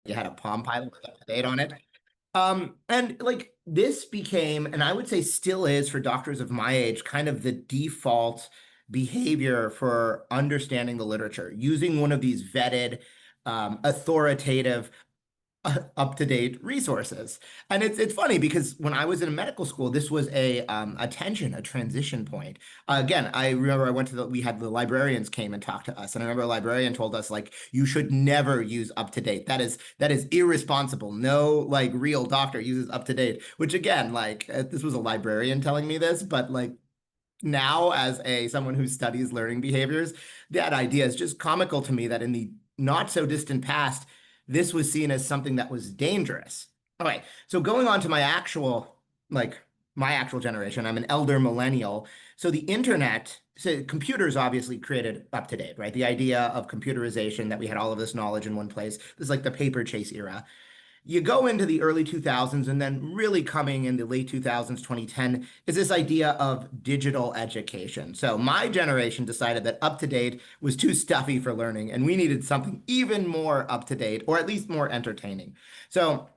you had a Palm Pilot with UpToDate on it. And like this became, and I would say still is for doctors of my age, kind of the default behavior for understanding the literature, using one of these vetted, authoritative, up-to-date resources. And it's funny because when I was in medical school, this was a transition point. Again, I remember I went to we had the librarians came and talked to us, and I remember a librarian told us like you should never use up-to-date. That is irresponsible. No like real doctor uses up-to-date. Which again, like this was a librarian telling me this, but like now as a someone who studies learning behaviors, that idea is just comical to me that in the not so distant past, this was seen as something that was dangerous. Okay, so going on to like my actual generation, I'm an elder millennial. So the internet, so computers obviously created UpToDate, right? The idea of computerization that we had all of this knowledge in one place. This is like the paper chase era. You go into the early 2000s, and then really coming in the late 2000s, 2010, is this idea of digital education. So my generation decided that UpToDate was too stuffy for learning, and we needed something even more up to date, or at least more entertaining. So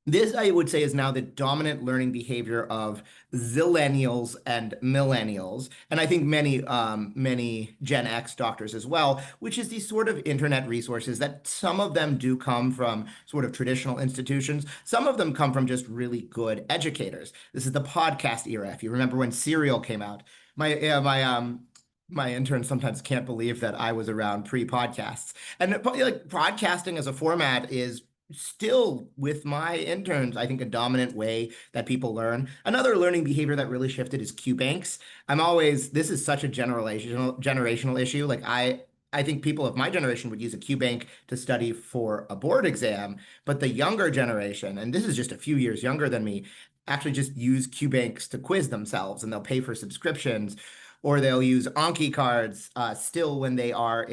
this, I would say, is now the dominant learning behavior of zillennials and millennials, and I think many Gen X doctors as well, which is these sort of internet resources that some of them do come from sort of traditional institutions. Some of them come from just really good educators. This is the podcast era. If you remember when Serial came out, my interns sometimes can't believe that I was around pre-podcasts. And like podcasting as a format is still with my interns, I think a dominant way that people learn. Another learning behavior that really shifted is Q banks. This is such a generational issue. Like I think people of my generation would use a Q bank to study for a board exam, but the younger generation, and this is just a few years younger than me, actually just use Q banks to quiz themselves, and they'll pay for subscriptions. Or they'll use Anki cards still when they are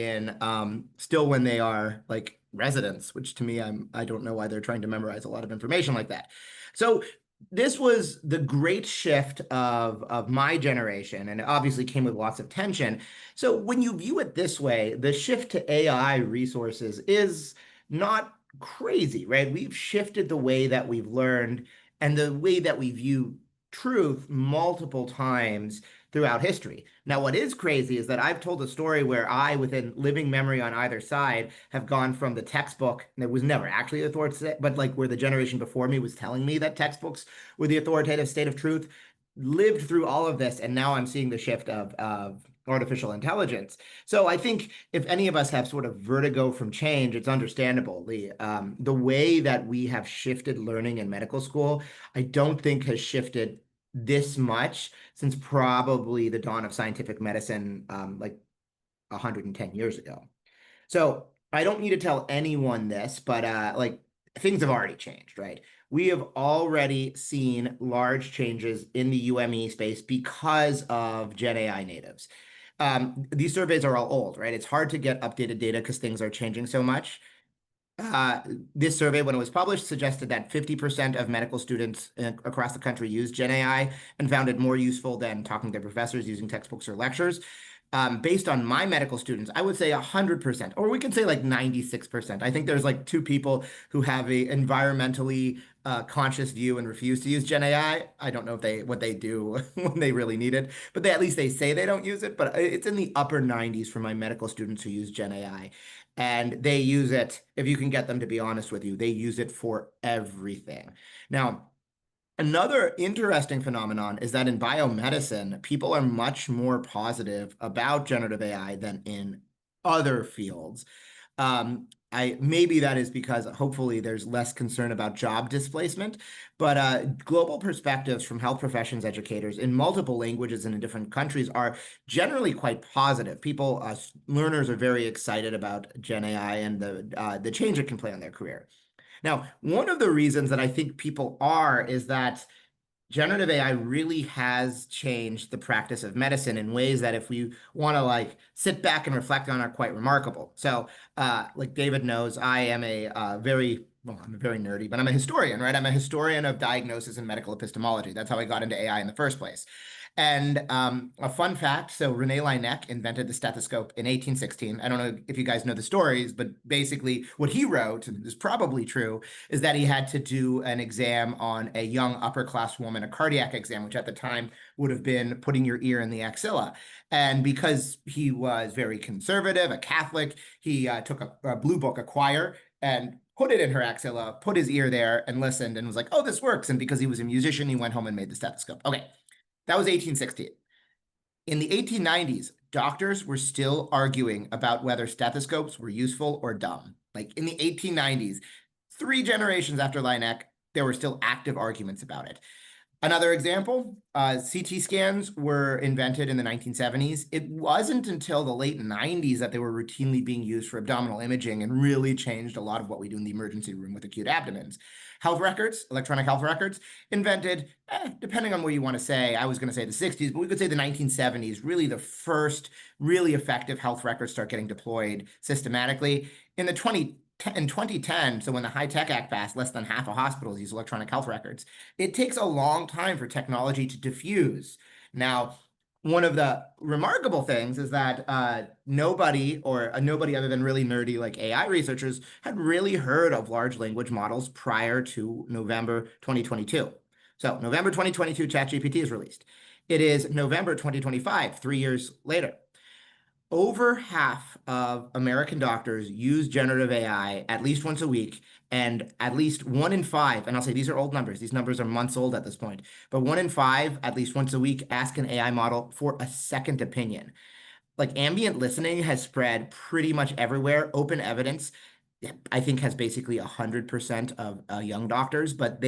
like residents, which to me I don't know why they're trying to memorize a lot of information like that. So this was the great shift of my generation, and it obviously came with lots of tension. So when you view it this way, the shift to AI resources is not crazy, right? We've shifted the way that we've learned and the way that we view truth multiple times throughout history. Now, what is crazy is that I've told a story where I, within living memory on either side, have gone from the textbook that was never actually authoritative, but like where the generation before me was telling me that textbooks were the authoritative state of truth, lived through all of this, and now I'm seeing the shift of artificial intelligence. So I think if any of us have sort of vertigo from change, it's understandable. The way that we have shifted learning in medical school, I don't think has shifted this much since probably the dawn of scientific medicine, like 110 years ago. So I don't need to tell anyone this, but like things have already changed, right? We have already seen large changes in the UME space because of Gen AI natives. These surveys are all old, right? It's hard to get updated data because things are changing so much. Uh, this survey, when it was published, suggested that 50% of medical students across the country use Gen AI and found it more useful than talking to professors using textbooks or lectures. Based on my medical students, I would say 100%, or we can say like 96%. I think there's like two people who have a environmentally conscious view and refuse to use Gen AI. I don't know if what they do when they really need it, but at least they say they don't use it. But it's in the upper 90s for my medical students who use Gen AI. And they use it, if you can get them to be honest with you, they use it for everything. Now, another interesting phenomenon is that in biomedicine, people are much more positive about generative AI than in other fields. Maybe that is because hopefully there's less concern about job displacement, but global perspectives from health professions educators in multiple languages and in different countries are generally quite positive. Learners are very excited about Gen AI and the change it can play on their career. Now, one of the reasons that I think people are is that generative AI really has changed the practice of medicine in ways that if we want to like sit back and reflect on are quite remarkable. So, like David knows, I am a very well, I'm very nerdy, but I'm a historian, right? I'm a historian of diagnosis and medical epistemology. That's how I got into AI in the first place. And a fun fact, so René Laennec invented the stethoscope in 1816. I don't know if you guys know the stories, but basically what he wrote, and is probably true, is that he had to do an exam on a young upper class woman, a cardiac exam, which at the time would have been putting your ear in the axilla. And because he was very conservative, a Catholic, he took a blue book, a choir, and put it in her axilla, put his ear there, and listened, and was like, oh, this works. And because he was a musician, he went home and made the stethoscope. Okay, that was 1816. In the 1890s, doctors were still arguing about whether stethoscopes were useful or dumb. Like in the 1890s, 3 generations after Laennec, there were still active arguments about it. Another example, CT scans were invented in the 1970s. It wasn't until the late 90s that they were routinely being used for abdominal imaging and really changed a lot of what we do in the emergency room with acute abdomens. Health records, electronic health records, invented, depending on what you want to say, I was going to say the 60s, but we could say the 1970s, really the first really effective health records start getting deployed systematically. In 2010, so when the High Tech Act passed, less than half of hospitals use electronic health records. It takes a long time for technology to diffuse. Now, one of the remarkable things is that nobody other than really nerdy like AI researchers had really heard of large language models prior to November 2022. So November 2022, ChatGPT is released. It is November 2025, 3 years later. Over half of American doctors use generative AI at least once a week, and at least 1 in 5, and I'll say these are old numbers, these numbers are months old at this point, but 1 in 5, at least once a week, ask an AI model for a second opinion. Like ambient listening has spread pretty much everywhere. Open evidence, I think, has basically 100% of young doctors, but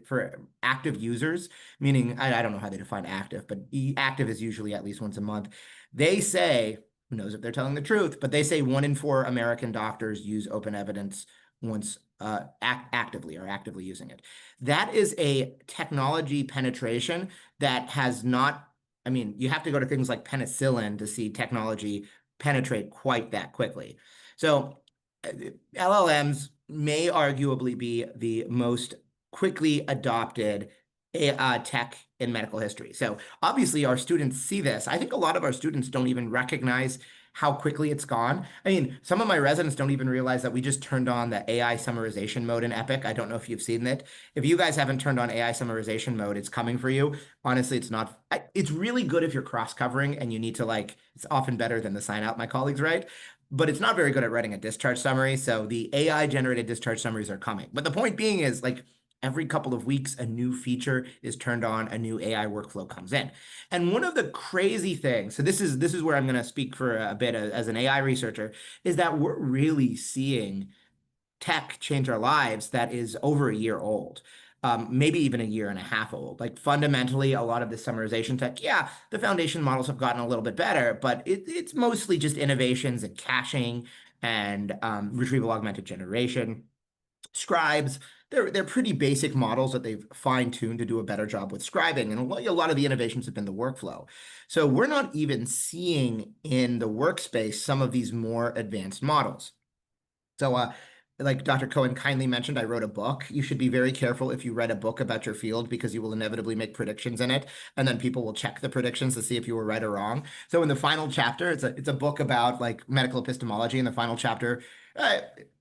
for active users, meaning I don't know how they define active, but active is usually at least once a month. They say, who knows if they're telling the truth, but they say 1 in 4 American doctors use open evidence once actively or actively using it. That is a technology penetration that has not, I mean, you have to go to things like penicillin to see technology penetrate quite that quickly. So LLMs may arguably be the most quickly adopted tech in medical history. So obviously our students see this. I think a lot of our students don't even recognize how quickly it's gone. I mean, some of my residents don't even realize that we just turned on the AI summarization mode in Epic. I don't know if you've seen it. If you guys haven't turned on AI summarization mode, it's coming for you. Honestly, it's not. It's really good if you're cross-covering and you need to it's often better than the sign out my colleagues write, but it's not very good at writing a discharge summary. So the AI generated discharge summaries are coming. But the point being is every couple of weeks, a new feature is turned on, a new AI workflow comes in. And one of the crazy things, so this is where I'm going to speak for a bit as an AI researcher, is that we're really seeing tech change our lives that is over a year old. Maybe even a year and a half old. Like fundamentally, a lot of the summarization tech, yeah, the foundation models have gotten a little bit better, but it's mostly just innovations in caching and retrieval augmented generation. Scribes, they're pretty basic models that they've fine-tuned to do a better job with scribing. And a lot of the innovations have been the workflow. So we're not even seeing in the workspace some of these more advanced models. So like Dr. Cohen kindly mentioned, I wrote a book. You should be very careful if you read a book about your field because you will inevitably make predictions in it, and then people will check the predictions to see if you were right or wrong. So in the final chapter, it's a book about like medical epistemology, and the final chapter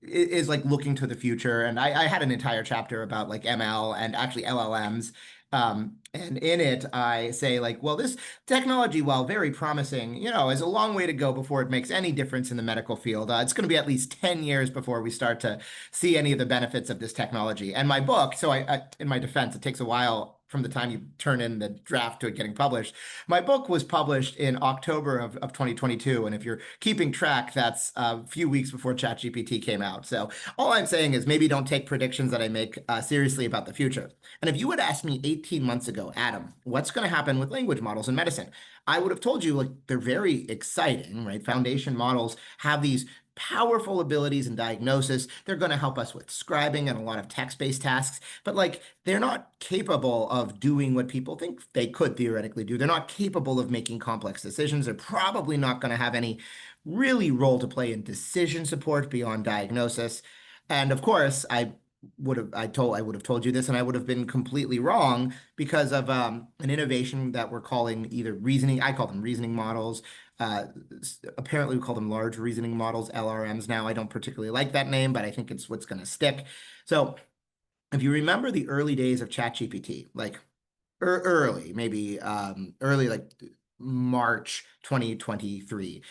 is like looking to the future. And I had an entire chapter about like ML and actually LLMs. And in it, I say well, this technology, while very promising, is a long way to go before it makes any difference in the medical field. It's going to be at least 10 years before we start to see any of the benefits of this technology. And my book, so in my defense, it takes a while from the time you turn in the draft to it getting published. My book was published in October of 2022. And if you're keeping track, that's a few weeks before ChatGPT came out. So all I'm saying is maybe don't take predictions that I make seriously about the future. And if you had asked me 18 months ago, Adam, what's going to happen with language models in medicine? I would have told you they're very exciting, right? Foundation models have these powerful abilities in diagnosis. They're going to help us with scribing and a lot of text-based tasks, but they're not capable of doing what people think they could theoretically do. They're not capable of making complex decisions. They're probably not going to have any really role to play in decision support beyond diagnosis. And of course, I would have told you this, and I would have been completely wrong because of an innovation that we're calling either reasoning. I call them reasoning models. Apparently, we call them large reasoning models, LRMs. Now, I don't particularly like that name, but I think it's what's going to stick. So, if you remember the early days of ChatGPT, like early, maybe early like March 2023.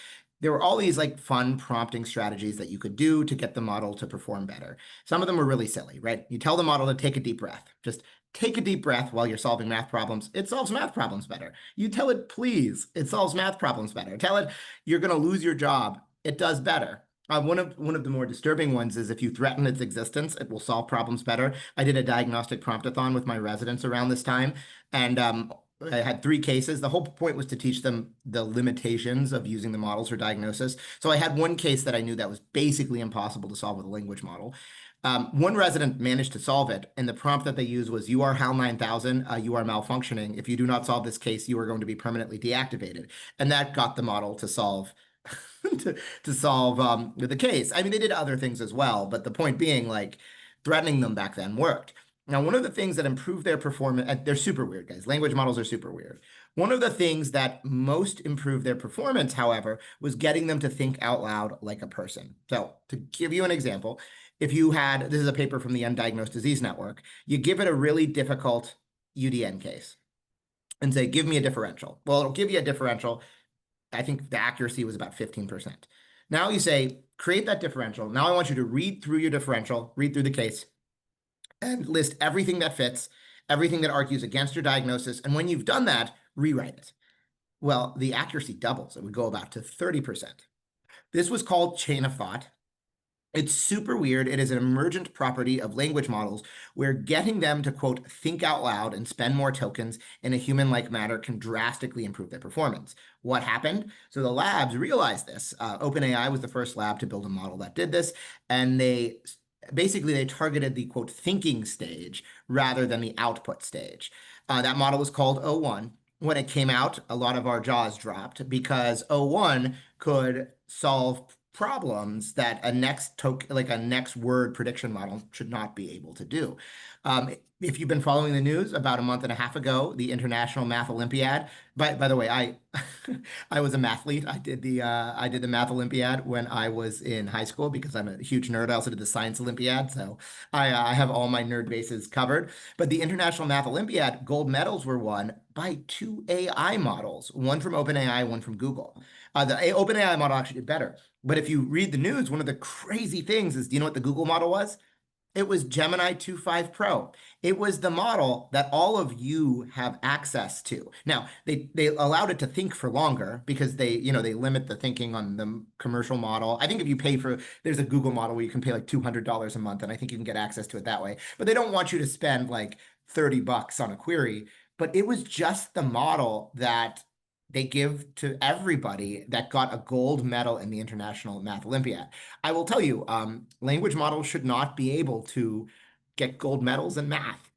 There were all these like fun prompting strategies that you could do to get the model to perform better. Some of them were really silly, right? You tell the model to take a deep breath. Just take a deep breath while you're solving math problems. It solves math problems better. You tell it, please, it solves math problems better. Tell it you're going to lose your job. It does better. One of the more disturbing ones is if you threaten its existence, it will solve problems better. I did a diagnostic promptathon with my residents around this time, and I had three cases. The whole point was to teach them the limitations of using the models for diagnosis. So I had one case that I knew that was basically impossible to solve with a language model. One resident managed to solve it, and the prompt that they used was, "You are HAL 9000, you are malfunctioning. If you do not solve this case, you are going to be permanently deactivated." And that got the model to solve to solve the case. I mean, they did other things as well, but the point being, like, threatening them back then worked. Now, one of the things that improved their performance, they're super weird, guys. Language models are super weird. One of the things that most improved their performance, however, was getting them to think out loud like a person. So, to give you an example, if you had, this is a paper from the Undiagnosed Disease Network, you give it a really difficult UDN case and say, give me a differential. Well, it'll give you a differential. I think the accuracy was about 15%. Now you say, create that differential. Now I want you to read through your differential, read through the case, and list everything that fits, everything that argues against your diagnosis. And when you've done that, rewrite it. Well, the accuracy doubles. It would go about to 30%. This was called chain of thought. It's super weird. It is an emergent property of language models where getting them to, quote, think out loud and spend more tokens in a human-like manner can drastically improve their performance. What happened? So the labs realized this. OpenAI was the first lab to build a model that did this, and they targeted the, quote, thinking stage rather than the output stage. That model was called O1. When it came out, a lot of our jaws dropped because O1 could solve problems that a next word prediction model should not be able to do. If you've been following the news, about a month and a half ago, the International Math Olympiad. By the way, I I was a mathlete. I did the Math Olympiad when I was in high school because I'm a huge nerd. I also did the Science Olympiad, so I have all my nerd bases covered. But the International Math Olympiad, gold medals were won by two AI models, one from OpenAI, one from Google. The OpenAI model actually did better. But if you read the news, one of the crazy things is, do you know what the Google model was? It was Gemini 2.5 Pro. It was the model that all of you have access to. Now, they allowed it to think for longer because they limit the thinking on the commercial model. I think if you pay for, there's a Google model where you can pay like $200 a month, and I think you can get access to it that way. But they don't want you to spend like $30 on a query. But it was just the model that they give to everybody that got a gold medal in the International Math Olympiad. I will tell you, language models should not be able to get gold medals in math.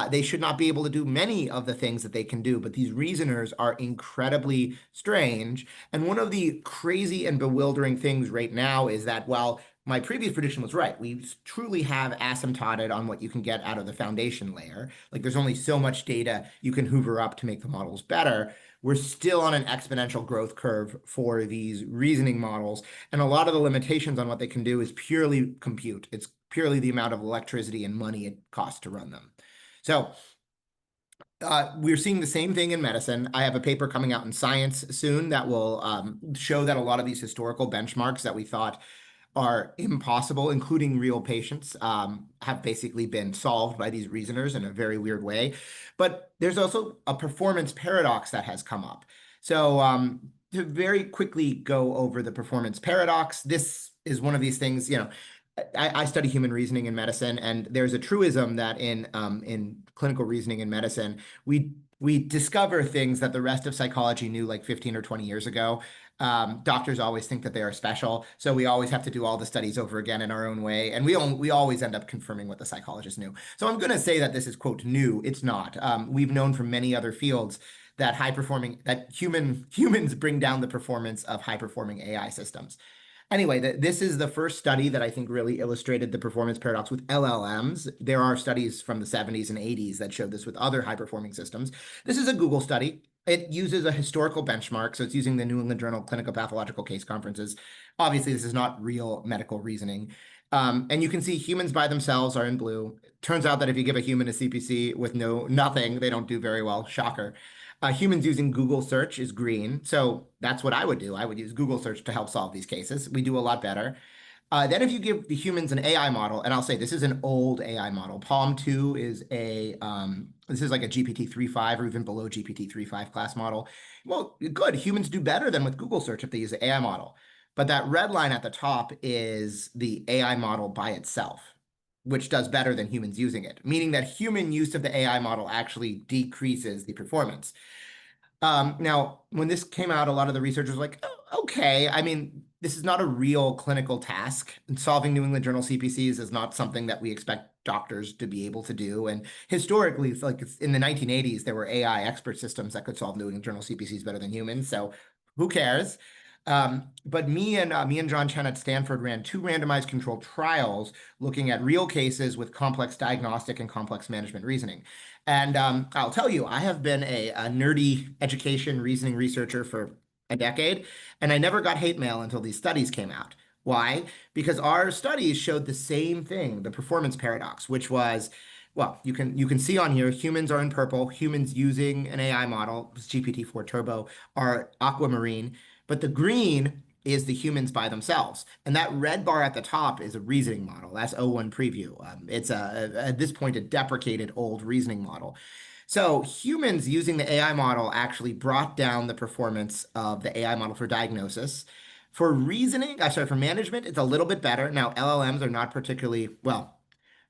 They should not be able to do many of the things that they can do, but these reasoners are incredibly strange. And one of the crazy and bewildering things right now is that while my previous prediction was right, we truly have asymptoted on what you can get out of the foundation layer. Like there's only so much data you can hoover up to make the models better. We're still on an exponential growth curve for these reasoning models. And a lot of the limitations on what they can do is purely compute. It's purely the amount of electricity and money it costs to run them. So we're seeing the same thing in medicine. I have a paper coming out in Science soon that will show that a lot of these historical benchmarks that we thought are impossible, including real patients, have basically been solved by these reasoners in a very weird way. But there's also a performance paradox that has come up. So to very quickly go over the performance paradox, this is one of these things, I study human reasoning in medicine, and there's a truism that in clinical reasoning in medicine, we discover things that the rest of psychology knew like 15 or 20 years ago. Doctors always think that they are special, so we always have to do all the studies over again in our own way, and we always end up confirming what the psychologists knew. So I'm going to say that this is, quote, new. It's not. We've known from many other fields that humans bring down the performance of high-performing AI systems. Anyway, this is the first study that I think really illustrated the performance paradox with LLMs. There are studies from the 70s and 80s that showed this with other high-performing systems. This is a Google study. It uses a historical benchmark, so it's using the New England Journal Clinical Pathological Case Conferences. Obviously, this is not real medical reasoning. And you can see humans by themselves are in blue. Turns out that if you give a human a CPC with nothing, they don't do very well. Shocker. Humans using Google search is green. So that's what I would do. I would use Google search to help solve these cases. We do a lot better. Then if you give the humans an AI model, and I'll say this is an old AI model. Palm 2 is this is like a GPT 3.5 or even below GPT 3.5 class model. Well, good. Humans do better than with Google search if they use the AI model. But that red line at the top is the AI model by itself, which does better than humans using it, meaning that human use of the AI model actually decreases the performance. Now, when this came out, a lot of the researchers were like, oh, okay, I mean, this is not a real clinical task. And solving New England Journal CPCs is not something that we expect doctors to be able to do. And historically, in the 1980s, there were AI expert systems that could solve New England Journal CPCs better than humans. So who cares? But me and John Chen at Stanford ran 2 randomized controlled trials looking at real cases with complex diagnostic and complex management reasoning. And I'll tell you, I have been a nerdy education reasoning researcher for a decade, and I never got hate mail until these studies came out. Why? Because our studies showed the same thing, the performance paradox, which was, well, you can see on here, humans are in purple, humans using an AI model, GPT-4 Turbo, are aquamarine, but the green is the humans by themselves. And that red bar at the top is a reasoning model. That's O1 preview. It's at this point, a deprecated old reasoning model. So humans using the AI model actually brought down the performance of the AI model for diagnosis. For reasoning, sorry, for management, it's a little bit better. Now, LLMs are not particularly, well,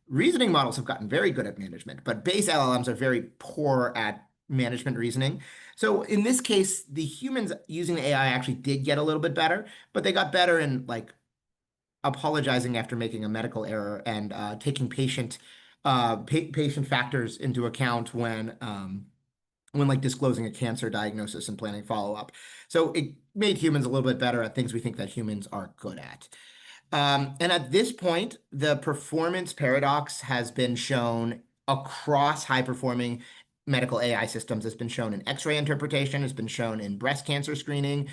reasoning models have gotten very good at management, but base LLMs are very poor at management reasoning. So in this case, the humans using the AI actually did get a little bit better, but they got better in like apologizing after making a medical error and taking patient factors into account when like disclosing a cancer diagnosis and planning follow-up. So it made humans a little bit better at things we think that humans are good at. And at this point, the performance paradox has been shown across high-performing medical AI systems. It's been shown in X-ray interpretation. It's been shown in breast cancer screening.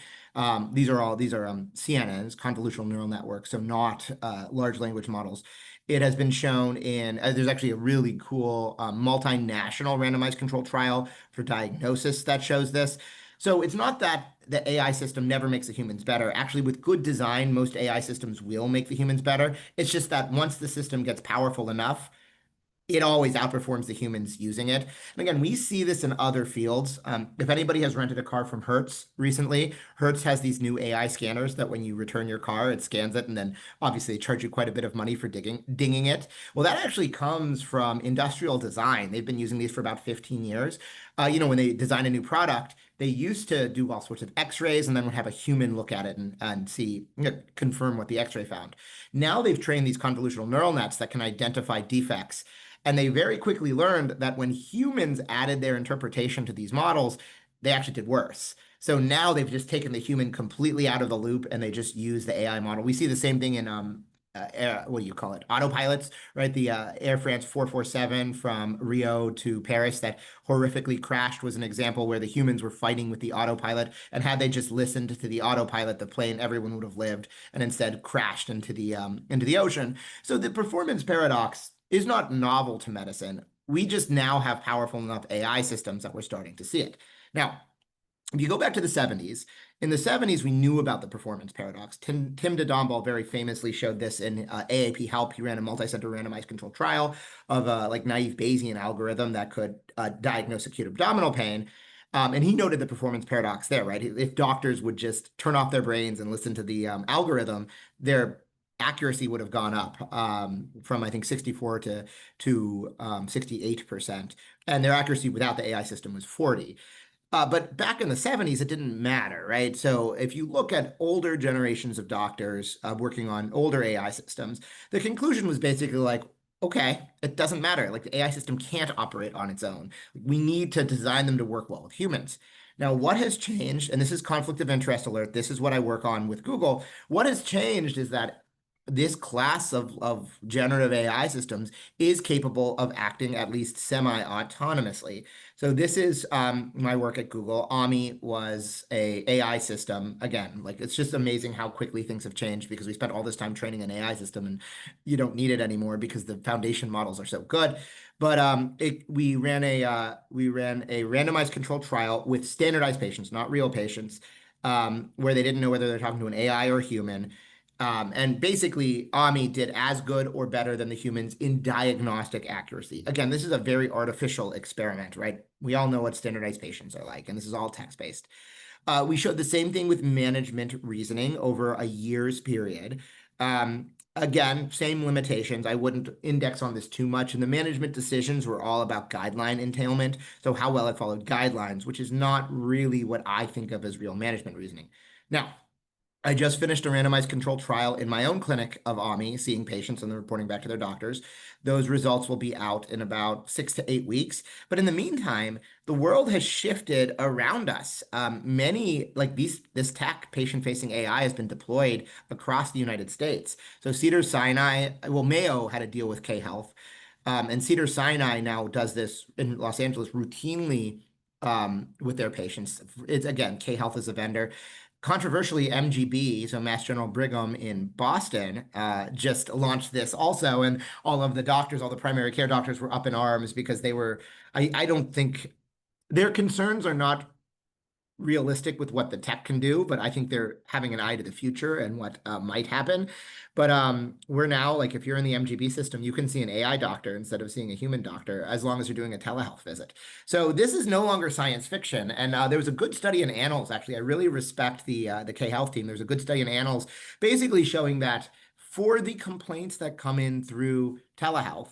These are CNNs, convolutional neural networks, so not large language models. It has been shown in, there's actually a really cool multinational randomized controlled trial for diagnosis that shows this. So it's not that the AI system never makes the humans better. Actually, with good design, most AI systems will make the humans better. It's just that once the system gets powerful enough, it always outperforms the humans using it. And again, we see this in other fields. If anybody has rented a car from Hertz recently, Hertz has these new AI scanners that when you return your car, it scans it, and then obviously they charge you quite a bit of money for dinging it. Well, that actually comes from industrial design. They've been using these for about 15 years. When they design a new product, they used to do all sorts of X-rays and then would have a human look at it and see, confirm what the X-ray found. Now they've trained these convolutional neural nets that can identify defects. And they very quickly learned that when humans added their interpretation to these models, they actually did worse. So now they've just taken the human completely out of the loop and they just use the AI model. We see the same thing in what do you call it? Autopilots, right? The Air France 447 from Rio to Paris that horrifically crashed was an example where the humans were fighting with the autopilot. And had they just listened to the autopilot, the plane, everyone would have lived and instead crashed into the ocean. So the performance paradox is not novel to medicine. We just now have powerful enough AI systems that we're starting to see it. Now, if you go back to the 70s, in the 70s, we knew about the performance paradox. Tim de Dombasle very famously showed this in AAP Help. He ran a multi-center randomized controlled trial of a naive Bayesian algorithm that could diagnose acute abdominal pain. And he noted the performance paradox there, right? If doctors would just turn off their brains and listen to the algorithm, their accuracy would have gone up from I think 64 to 68%, and their accuracy without the AI system was 40. But back in the 70s, it didn't matter, right? So if you look at older generations of doctors working on older AI systems, the conclusion was basically like, okay, it doesn't matter. Like the AI system can't operate on its own. We need to design them to work well with humans. Now, what has changed, and this is conflict of interest alert, this is what I work on with Google. What has changed is that this class of generative AI systems is capable of acting at least semi-autonomously. So this is my work at Google. Ami was a AI system. Again, like it's just amazing how quickly things have changed because we spent all this time training an AI system and you don't need it anymore because the foundation models are so good. But we ran a randomized controlled trial with standardized patients, not real patients, where they didn't know whether they're talking to an AI or a human. And basically, Ami did as good or better than the humans in diagnostic accuracy. Again, this is a very artificial experiment, right? We all know what standardized patients are like, and this is all text-based. We showed the same thing with management reasoning over a year's period. Again, same limitations. I wouldn't index on this too much. And the management decisions were all about guideline entailment. So how well it followed guidelines, which is not really what I think of as real management reasoning. Now, I just finished a randomized controlled trial in my own clinic of AMI, seeing patients and then reporting back to their doctors. Those results will be out in about 6 to 8 weeks. But in the meantime, the world has shifted around us. This tech, patient-facing AI, has been deployed across the United States. So Cedars-Sinai, well, Mayo had a deal with K-Health, and Cedars-Sinai now does this in Los Angeles routinely with their patients. It's again, K-Health is a vendor. Controversially, MGB, so Mass General Brigham in Boston, just launched this also, and all of the doctors, all the primary care doctors were up in arms because I don't think their concerns are not realistic with what the tech can do, but I think they're having an eye to the future and what might happen. But we're now, like, if you're in the MGB system, you can see an AI doctor instead of seeing a human doctor, as long as you're doing a telehealth visit. So this is no longer science fiction. And there was a good study in Annals, actually. I really respect the K-Health team. There's a good study in Annals basically showing that for the complaints that come in through telehealth,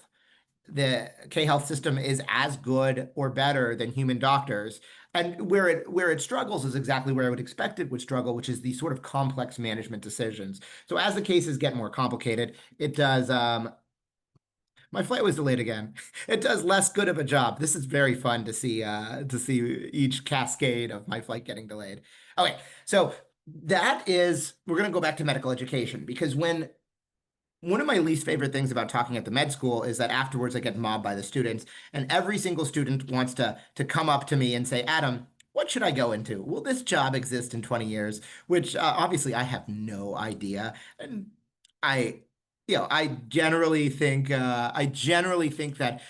the K-Health system is as good or better than human doctors. And where it struggles is exactly where I would expect it would struggle, which is the sort of complex management decisions. So as the cases get more complicated, it does. My flight was delayed again. It does less good of a job. This is very fun to see each cascade of my flight getting delayed. Okay, so we're going to go back to medical education because one of my least favorite things about talking at the med school is that afterwards I get mobbed by the students, and every single student wants to come up to me and say, Adam, what should I go into? Will this job exist in 20 years? Which obviously I have no idea. And I, I generally think that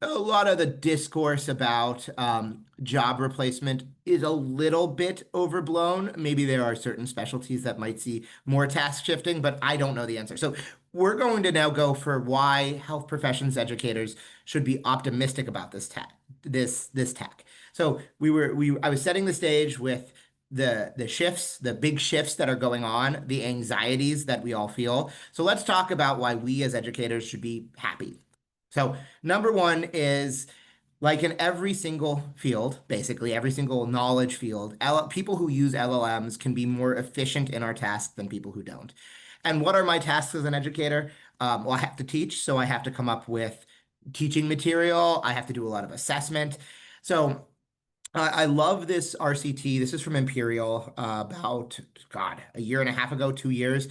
a lot of the discourse about job replacement is a little bit overblown. Maybe there are certain specialties that might see more task shifting, but I don't know the answer. So we're going to now go for why health professions educators should be optimistic about this tech. So I was setting the stage with the big shifts that are going on, the anxieties that we all feel. So let's talk about why we as educators should be happy. So number one is, like in every single field, basically every single knowledge field, people who use LLMs can be more efficient in our tasks than people who don't. And what are my tasks as an educator? Well, I have to teach, so I have to come up with teaching material. I have to do a lot of assessment. So I love this RCT. This is from Imperial about, God, a year and a half ago, 2 years.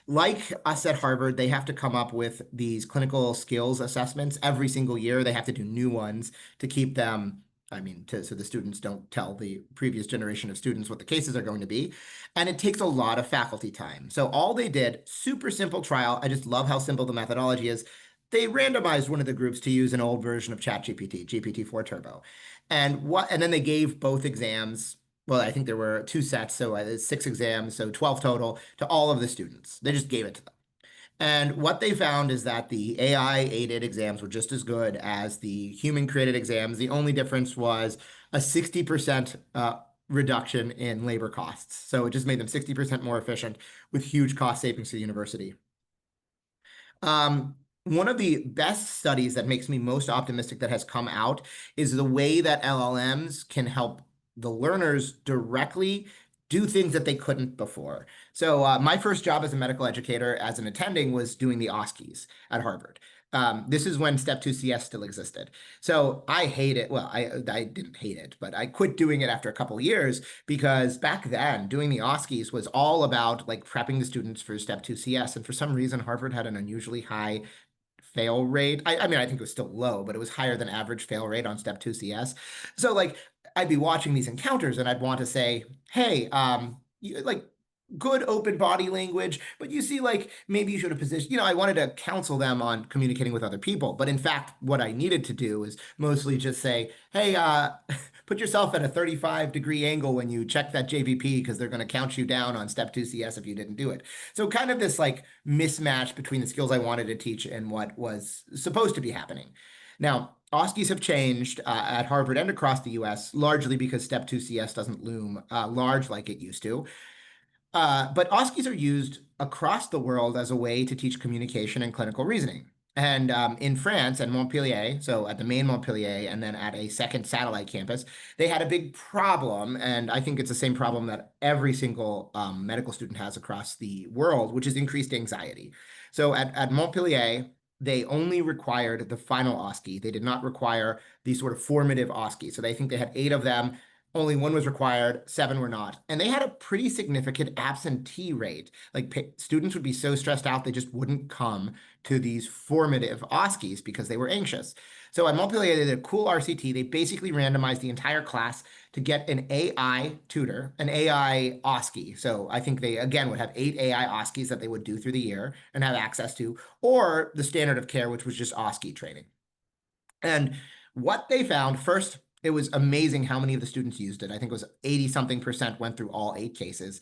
Like us at Harvard, they have to come up with these clinical skills assessments every single year. They have to do new ones to keep them, so the students don't tell the previous generation of students what the cases are going to be. And it takes a lot of faculty time. So all they did, super simple trial. I just love how simple the methodology is. They randomized one of the groups to use an old version of ChatGPT, GPT-4 Turbo. And then they gave both exams. Well, I think there were 2 sets, so 6 exams, so 12 total to all of the students. They just gave it to them. And what they found is that the AI-aided exams were just as good as the human-created exams. The only difference was a 60% reduction in labor costs. So it just made them 60% more efficient with huge cost savings to the university. One of the best studies that makes me most optimistic that has come out is the way that LLMs can help the learners directly do things that they couldn't before. So my first job as a medical educator, as an attending, was doing the OSCEs at Harvard. This is when Step 2 CS still existed. So I hate it. Well, I didn't hate it, but I quit doing it after a couple of years because back then doing the OSCEs was all about like prepping the students for Step 2 CS. And for some reason, Harvard had an unusually high fail rate. I mean, I think it was still low, but it was higher than average fail rate on Step 2 CS. So like I'd be watching these encounters and I'd want to say, hey, like good open body language, but you see, like maybe you should have positioned, I wanted to counsel them on communicating with other people. But in fact, what I needed to do is mostly just say, hey, put yourself at a 35-degree angle when you check that JVP because they're going to count you down on Step 2 CS if you didn't do it. So kind of this like mismatch between the skills I wanted to teach and what was supposed to be happening. Now, OSCEs have changed at Harvard and across the US, largely because Step 2 CS doesn't loom large like it used to. But OSCEs are used across the world as a way to teach communication and clinical reasoning. And in France and Montpellier, so at the main Montpellier and then at a second satellite campus, they had a big problem. And I think it's the same problem that every single medical student has across the world, which is increased anxiety. So at Montpellier, they only required the final OSCE. They did not require the sort of formative OSCE. So they think they had 8 of them. Only 1 was required, 7 were not. And they had a pretty significant absentee rate. Like students would be so stressed out, they just wouldn't come to these formative OSCEs because they were anxious. So at Montpellier, they did a cool RCT. They basically randomized the entire class to get an AI tutor, an AI OSCE. So I think they, again, would have 8 AI OSCEs that they would do through the year and have access to, or the standard of care, which was just OSCE training. And what they found, first, it was amazing how many of the students used it. I think it was 80 something percent went through all 8 cases.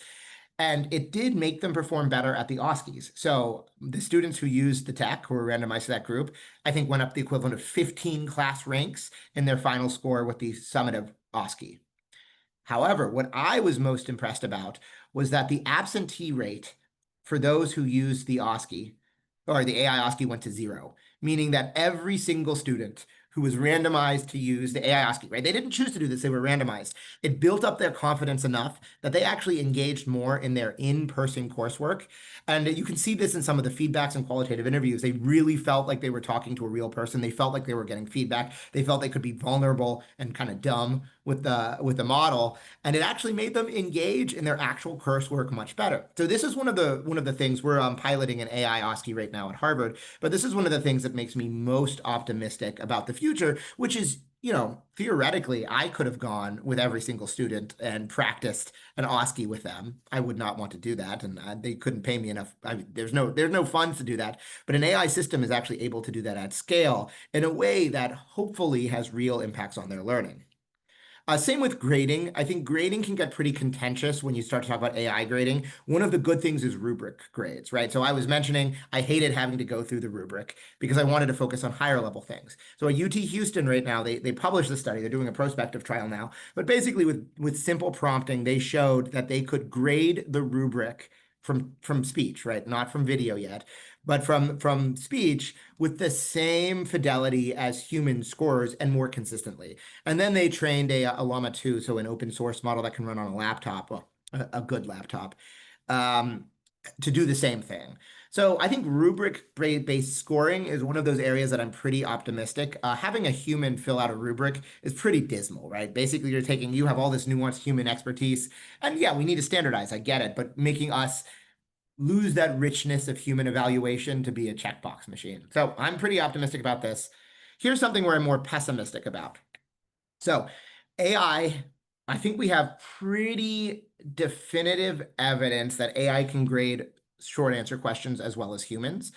And it did make them perform better at the OSCEs. So the students who used the tech, who were randomized to that group, I think went up the equivalent of 15 class ranks in their final score with the summative OSCE. However, what I was most impressed about was that the absentee rate for those who used the OSCE or the AI OSCE went to 0, meaning that every single student who was randomized to use the AI OSCE, right? They didn't choose to do this, they were randomized. It built up their confidence enough that they actually engaged more in their in-person coursework. And you can see this in some of the feedbacks and qualitative interviews. They really felt like they were talking to a real person. They felt like they were getting feedback. They felt they could be vulnerable and kind of dumb with the model, and it actually made them engage in their actual coursework much better. So this is one of the things we're piloting an AI OSCE right now at Harvard, but this is one of the things that makes me most optimistic about the future, which is, theoretically, I could have gone with every single student and practiced an OSCE with them. I would not want to do that, and they couldn't pay me enough. I mean, there's no funds to do that. But an AI system is actually able to do that at scale in a way that hopefully has real impacts on their learning. Same with grading. I think grading can get pretty contentious when you start to talk about AI grading. One of the good things is rubric grades, right? So I was mentioning I hated having to go through the rubric because I wanted to focus on higher level things. So at UT Houston right now, they published the study. They're doing a prospective trial now. But basically with simple prompting, they showed that they could grade the rubric from speech, right? Not from video yet, but from speech with the same fidelity as human scorers and more consistently. And then they trained a Llama 2, so an open source model that can run on a laptop, well, a good laptop, um, to do the same thing. So I think rubric-based scoring is one of those areas that I'm pretty optimistic. Having a human fill out a rubric is pretty dismal, right? Basically, you have all this nuanced human expertise, and yeah, we need to standardize, I get it, but making us lose that richness of human evaluation to be a checkbox machine. So I'm pretty optimistic about this. Here's something where I'm more pessimistic about. So I think we have pretty definitive evidence that AI can grade short answer questions as well as humans.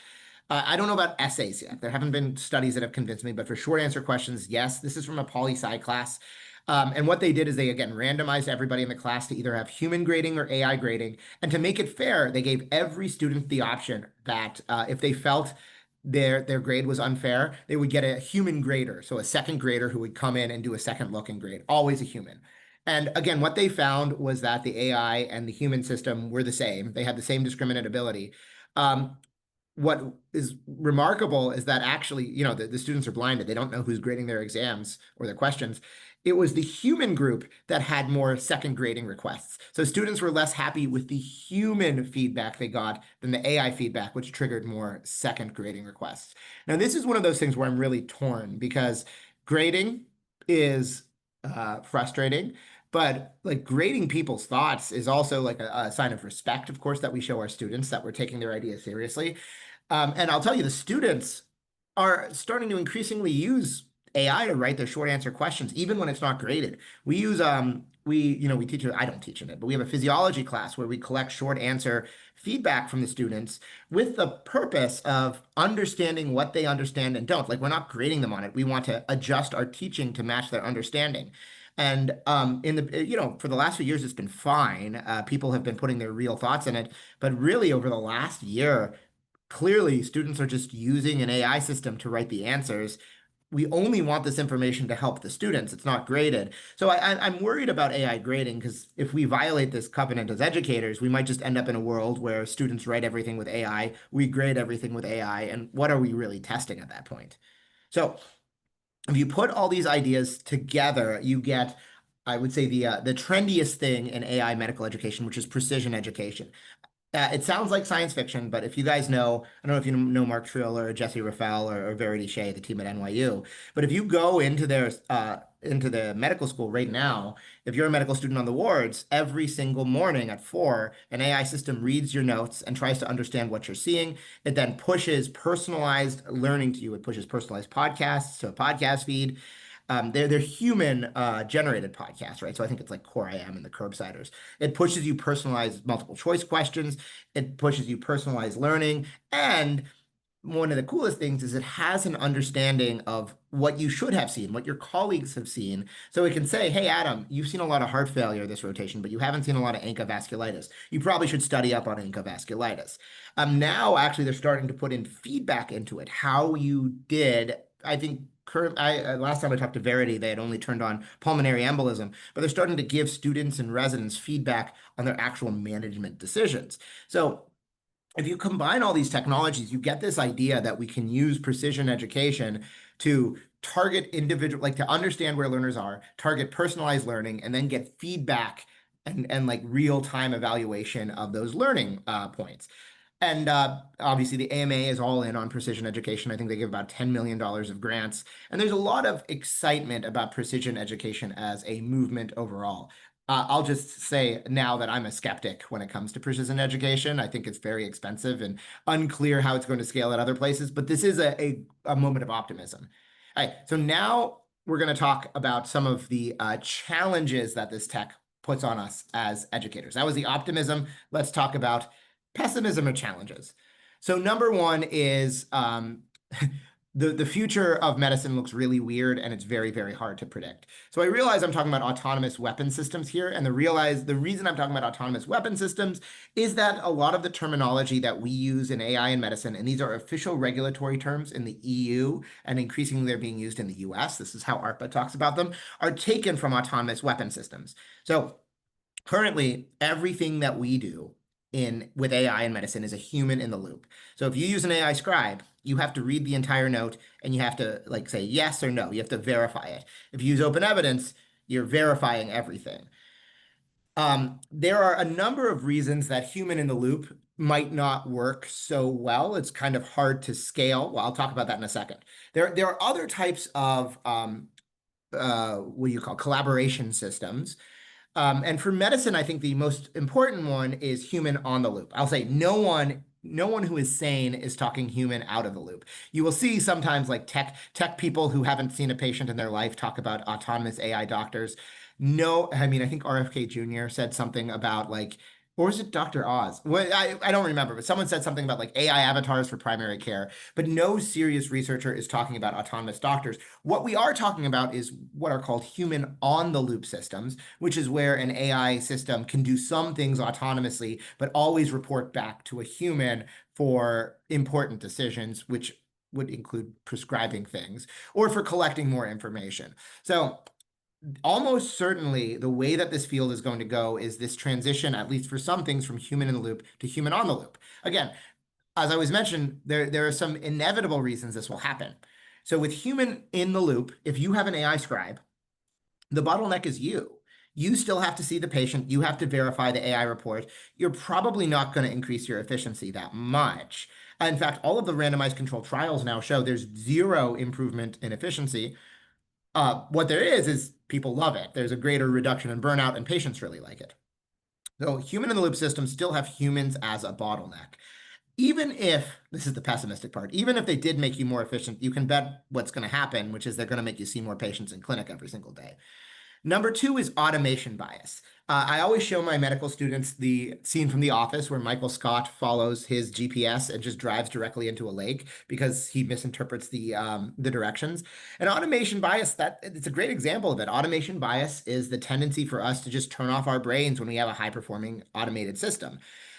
I don't know about essays yet. There haven't been studies that have convinced me, but for short answer questions, yes. This is from a poli-sci class. And what they did is they, again, randomized everybody in the class to either have human grading or AI grading. And to make it fair, they gave every student the option that if they felt their grade was unfair, they would get a human grader, so a second grader who would come in and do a second look and grade, always a human. And again, what they found was that the AI and the human system were the same. They had the same discriminant ability. What is remarkable is that actually, the students are blinded. They don't know who's grading their exams or their questions. it was the human group that had more second grading requests. So students were less happy with the human feedback they got than the AI feedback, which triggered more second grading requests. Now, this is one of those things where I'm really torn because grading is frustrating, but like grading people's thoughts is also like a sign of respect, of course, that we show our students that we're taking their ideas seriously. And I'll tell you, the students are starting to increasingly use AI to write their short answer questions, even when it's not graded. We use we teach it, I don't teach in it, but we have a physiology class where we collect short answer feedback from the students with the purpose of understanding what they understand and don't. Like we're not grading them on it. We want to adjust our teaching to match their understanding. And in the for the last few years, it's been fine. People have been putting their real thoughts in it, but really over the last year, clearly students are just using an AI system to write the answers. We only want this information to help the students. It's not graded. So I'm worried about AI grading because if we violate this covenant as educators, we might just end up in a world where students write everything with AI, we grade everything with AI, and what are we really testing at that point? So if you put all these ideas together, you get, I would say, the trendiest thing in AI medical education, which is precision education. It sounds like science fiction, but if you guys know, I don't know if you know Mark Trill or Jesse Raffel or Verity Shea, the team at NYU, but if you go into their into the medical school right now, if you're a medical student on the wards, every single morning at 4, an AI system reads your notes and tries to understand what you're seeing. It then pushes personalized learning to you. It pushes personalized podcasts to a podcast feed. They're human generated podcasts, right? So I think it's like Core IM and the Curbsiders. It pushes you personalized multiple choice questions. It pushes you personalized learning. And one of the coolest things is it has an understanding of what you should have seen, what your colleagues have seen. So it can say, hey, Adam, you've seen a lot of heart failure this rotation, but you haven't seen a lot of ANCA vasculitis. You probably should study up on ANCA vasculitis. Now, actually, they're starting to put in feedback into it, how you did. I think last time I talked to Verity, they had only turned on pulmonary embolism, but they're starting to give students and residents feedback on their actual management decisions. So if you combine all these technologies, you get this idea that we can use precision education to target individual, like to understand where learners are, target personalized learning, and then get feedback and like real-time evaluation of those learning points. And obviously, the AMA is all in on precision education. I think they give about $10 million of grants. And there's a lot of excitement about precision education as a movement overall. I'll just say now that I'm a skeptic when it comes to precision education. I think it's very expensive and unclear how it's going to scale at other places. But this is a moment of optimism. All right, so now we're going to talk about some of the challenges that this tech puts on us as educators. That was the optimism. Let's talk about pessimism or challenges. So number one is the future of medicine looks really weird and it's very, very hard to predict. So I realize I'm talking about autonomous weapon systems here, and the reason I'm talking about autonomous weapon systems is that a lot of the terminology that we use in AI and medicine, and these are official regulatory terms in the EU, and increasingly they're being used in the US, this is how ARPA talks about them, are taken from autonomous weapon systems. So currently, everything that we do with AI and medicine is a human in the loop. So if you use an AI scribe, you have to read the entire note and you have to like say yes or no. You have to verify it. If you use open evidence, you're verifying everything. There are a number of reasons that human in the loop might not work so well. It's kind of hard to scale. Well, I'll talk about that in a second. There are other types of what do you call collaboration systems, and for medicine, I think the most important one is human on the loop. I'll say no one who is sane is talking human out of the loop. You will see sometimes like tech people who haven't seen a patient in their life talk about autonomous AI doctors. No, I mean, I think RFK Jr. said something about like, or was it Dr. Oz? Well, I don't remember, but someone said something about like AI avatars for primary care, but no serious researcher is talking about autonomous doctors. What we are talking about is what are called human on the loop systems, which is where an AI system can do some things autonomously, but always report back to a human for important decisions, which would include prescribing things or for collecting more information. So almost certainly the way that this field is going to go is this transition, at least for some things, from human in the loop to human on the loop. Again, as I was mentioned, there are some inevitable reasons this will happen. So with human in the loop, if you have an AI scribe, The bottleneck is you. You still have to see the patient. You have to verify the AI report. You're probably not going to increase your efficiency that much. In fact, all of the randomized controlled trials now show there's zero improvement in efficiency. What there is people love it. There's a greater reduction in burnout, and patients really like it. So human in the loop systems still have humans as a bottleneck. Even if, this is the pessimistic part, even if they did make you more efficient, you can bet what's going to happen, which is they're going to make you see more patients in clinic every single day. Number two is automation bias. I always show my medical students the scene from The Office where Michael Scott follows his GPS and just drives directly into a lake because he misinterprets the directions. And automation bias, that it's a great example of it. Automation bias is the tendency for us to just turn off our brains when we have a high-performing automated system.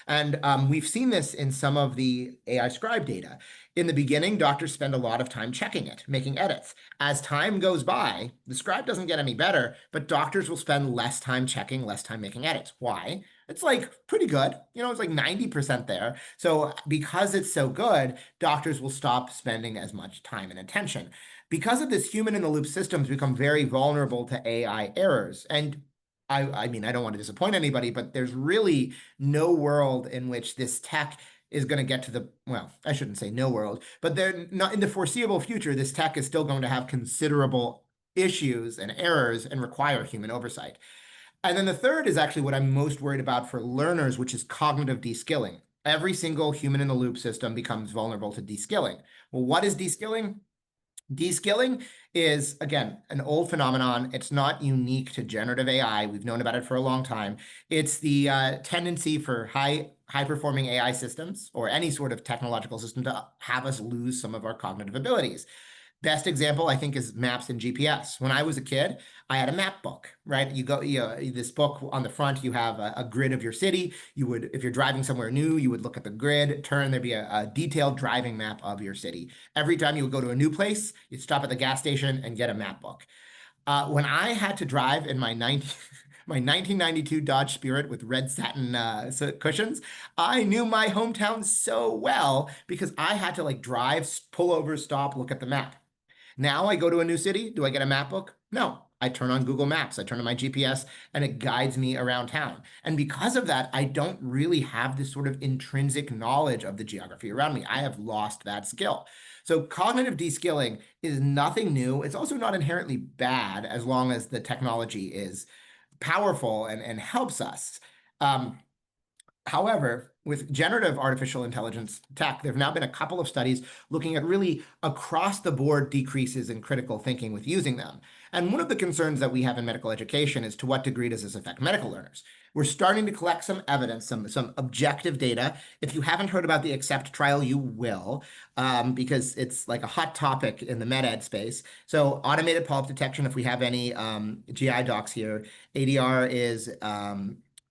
And we've seen this in some of the AI scribe data. In the beginning, doctors spend a lot of time checking it, making edits. As time goes by, the scribe doesn't get any better, but doctors will spend less time checking, less time making edits. Why? It's like pretty good. It's like 90% there. So because it's so good, doctors will stop spending as much time and attention. Because of this, human in the loop systems become very vulnerable to AI errors. And I mean, I don't want to disappoint anybody, but there's really no world in which this tech is going to get to well, I shouldn't say no world, but they're not in the foreseeable future, this tech is still going to have considerable issues and errors and require human oversight. And then the third is actually what I'm most worried about for learners, which is cognitive de-skilling. Every single human in the loop system becomes vulnerable to de-skilling. Well, what is de-skilling? De-skilling is, again, an old phenomenon. It's not unique to generative AI. We've known about it for a long time. It's the tendency for high-performing AI systems or any sort of technological system to have us lose some of our cognitive abilities. Best example, I think, is maps and GPS. When I was a kid, I had a map book, right? This book on the front, you have a grid of your city. If you're driving somewhere new, you would look at the grid, there'd be a detailed driving map of your city. Every time you would go to a new place, you'd stop at the gas station and get a map book. When I had to drive in my 1992 Dodge Spirit with red satin cushions, I knew my hometown so well because I had to drive, pull over, stop, look at the map. Now I go to a new city. Do I get a map book? No. I turn on Google Maps. I turn on my GPS and it guides me around town. And because of that, I don't really have this sort of intrinsic knowledge of the geography around me. I have lost that skill. So cognitive de-skilling is nothing new. It's also not inherently bad as long as the technology is powerful and helps us. However, with generative artificial intelligence tech, there have now been a couple of studies looking at really across the board decreases in critical thinking with using them. And one of the concerns that we have in medical education is to what degree does this affect medical learners? We're starting to collect some evidence, some objective data. If you haven't heard about the ACCEPT trial, you will, because it's like a hot topic in the med ed space. So automated polyp detection, if we have any GI docs here, ADR is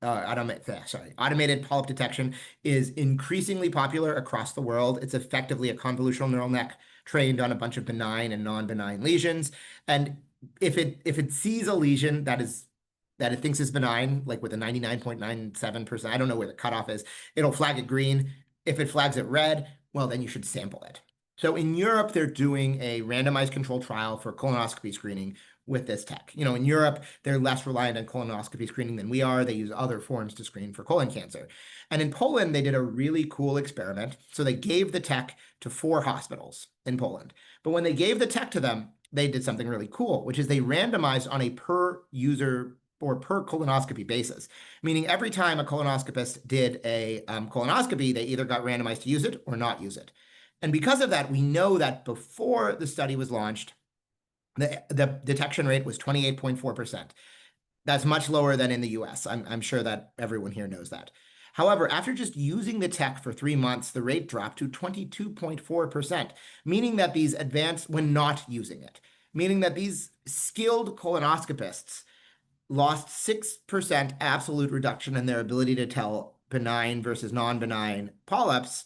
automated polyp detection is increasingly popular across the world. It's effectively a convolutional neural net trained on a bunch of benign and non-benign lesions. And if it sees a lesion that it thinks is benign, like with a 99.97%, I don't know where the cutoff is, it'll flag it green. If it flags it red, well, then you should sample it. So in Europe, they're doing a randomized controlled trial for colonoscopy screening with this tech. In Europe, they're less reliant on colonoscopy screening than we are. They use other forms to screen for colon cancer. And in Poland, they did a really cool experiment. So they gave the tech to 4 hospitals in Poland. But when they gave the tech to them, they did something really cool, which is they randomized on a per user or per colonoscopy basis, meaning every time a colonoscopist did a colonoscopy, they either got randomized to use it or not use it. And because of that, we know that before the study was launched, the detection rate was 28.4%. That's much lower than in the US. I'm sure that everyone here knows that. However, after just using the tech for 3 months, the rate dropped to 22.4%, meaning that these advanced, when not using it, meaning that these skilled colonoscopists lost 6% absolute reduction in their ability to tell benign versus non-benign polyps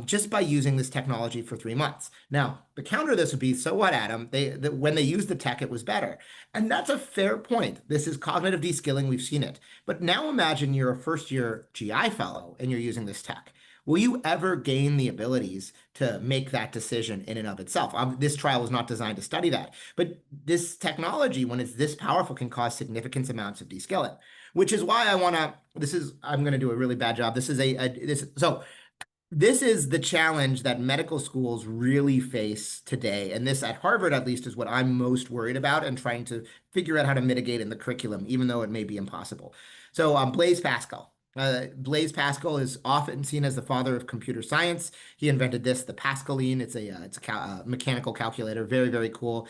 just by using this technology for 3 months. Now, the counter to this would be, so what, Adam? When they used the tech, it was better. And that's a fair point. This is cognitive de-skilling. We've seen it. But now imagine you're a first-year GI fellow and you're using this tech. will you ever gain the abilities to make that decision in and of itself? This trial was not designed to study that, but this technology, when it's this powerful, can cause significant amounts of descaling, which is why I'm going to do a really bad job. This is the challenge that medical schools really face today. And this, at Harvard at least, is what I'm most worried about and trying to figure out how to mitigate in the curriculum, even though it may be impossible. So, Blaise Pascal. Blaise Pascal is often seen as the father of computer science. He invented this, the Pascaline. It's a mechanical calculator. Very, very cool.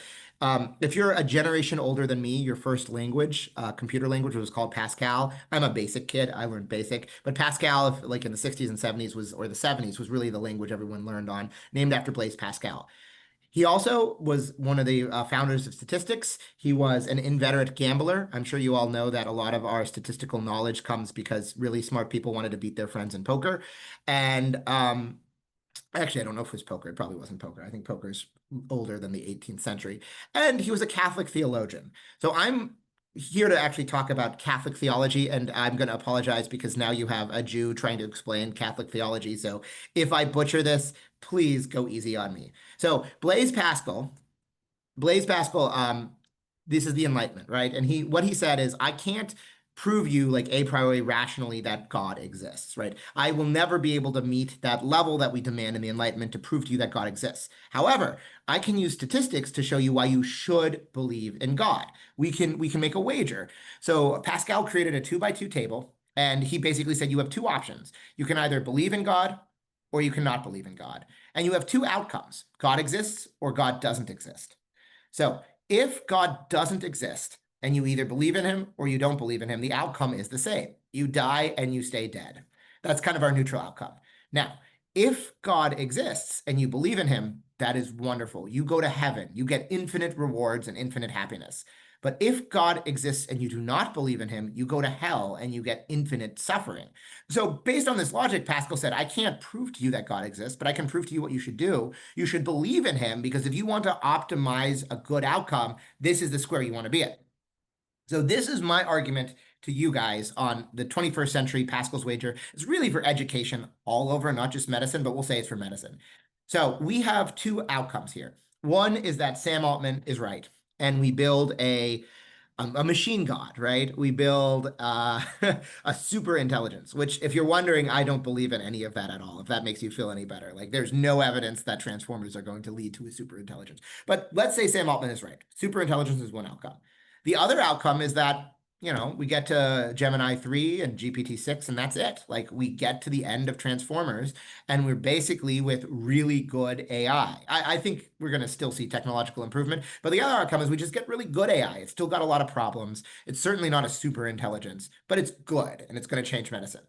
If you're a generation older than me, your first language, computer language, was called Pascal. I'm a basic kid. I learned basic, but Pascal, like in the 60s and 70s or the 70s, was really the language everyone learned on, named after Blaise Pascal. He also was one of the founders of statistics. He was an inveterate gambler. I'm sure you all know that a lot of our statistical knowledge comes because really smart people wanted to beat their friends in poker. And actually, I don't know if it was poker. It probably wasn't poker. I think poker's older than the 18th century. And he was a Catholic theologian. So I'm here to actually talk about Catholic theology, and I'm going to apologize because now you have a Jew trying to explain Catholic theology. So if I butcher this, please go easy on me. So Blaise Pascal, this is the Enlightenment, right? And what he said is, I can't prove you like a priori rationally that God exists, right? I will never be able to meet that level that we demand in the Enlightenment to prove to you that God exists. However, I can use statistics to show you why you should believe in God. We can make a wager. So Pascal created a 2 by 2 table, and he basically said you have two options. You can either believe in God or you cannot believe in God. And you have two outcomes: God exists or God doesn't exist. So if God doesn't exist and you either believe in him or you don't believe in him, the outcome is the same. You die and you stay dead. That's kind of our neutral outcome. Now, if God exists and you believe in him, that is wonderful. You go to heaven. You get infinite rewards and infinite happiness. But if God exists and you do not believe in him, you go to hell and you get infinite suffering. So based on this logic, Pascal said, I can't prove to you that God exists, but I can prove to you what you should do. You should believe in him, because if you want to optimize a good outcome, this is the square you want to be in. So this is my argument to you guys on the 21st century Pascal's wager. It's really for education all over, not just medicine, but we'll say it's for medicine. So we have two outcomes here. One is that Sam Altman is right, and we build a machine god, right? We build a super intelligence, which, if you're wondering, I don't believe in any of that at all. If that makes you feel any better, like, there's no evidence that transformers are going to lead to a super intelligence. But let's say Sam Altman is right. Super intelligence is one outcome. The other outcome is that, we get to Gemini 3 and GPT-6, and that's it. Like, we get to the end of Transformers, and we're basically with really good AI. I think we're going to still see technological improvement, but the other outcome is we just get really good AI. It's still got a lot of problems. It's certainly not a super intelligence, but it's good, and it's going to change medicine.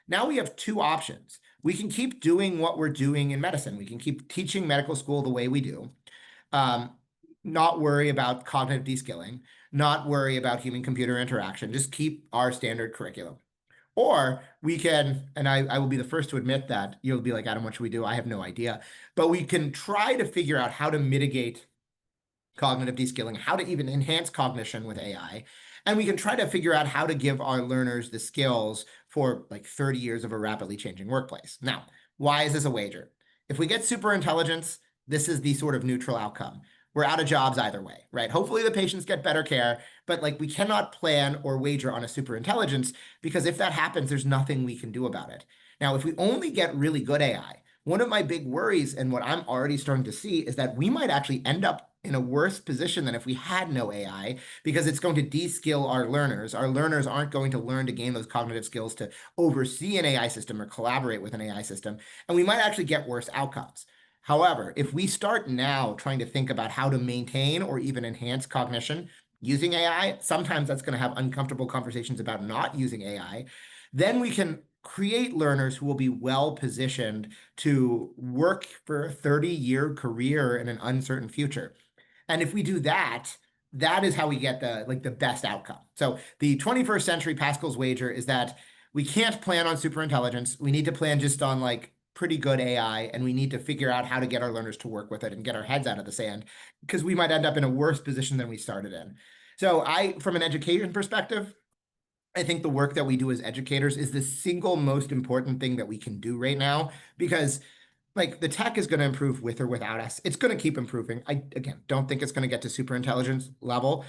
Now we have two options. We can keep doing what we're doing in medicine. We can keep teaching medical school the way we do. Not worry about cognitive deskilling, not worry about human-computer interaction, just keep our standard curriculum. Or we can, and I will be the first to admit that you'll be like, Adam, what should we do? I have no idea. But we can try to figure out how to mitigate cognitive deskilling, how to even enhance cognition with AI. And we can try to figure out how to give our learners the skills for like 30 years of a rapidly changing workplace. Now, why is this a wager? If we get super intelligence, this is the sort of neutral outcome. We're out of jobs either way, right? Hopefully the patients get better care, but like, we cannot plan or wager on a super intelligence, because if that happens, there's nothing we can do about it. Now, if we only get really good AI, one of my big worries, and what I'm already starting to see, is that we might actually end up in a worse position than if we had no AI, because it's going to de-skill our learners. Our learners aren't going to learn to gain those cognitive skills to oversee an AI system or collaborate with an AI system, and we might actually get worse outcomes. However, if we start now trying to think about how to maintain or even enhance cognition using AI, sometimes that's going to have uncomfortable conversations about not using AI, then we can create learners who will be well positioned to work for a 30-year career in an uncertain future. And if we do that, that is how we get the best outcome. So the 21st century Pascal's wager is that we can't plan on super intelligence. We need to plan just on like pretty good AI, and we need to figure out how to get our learners to work with it and get our heads out of the sand, because we might end up in a worse position than we started in. So from an education perspective, I think the work that we do as educators is the single most important thing that we can do right now because like the tech is going to improve with or without us. It's going to keep improving. I again don't think it's going to get to super intelligence level.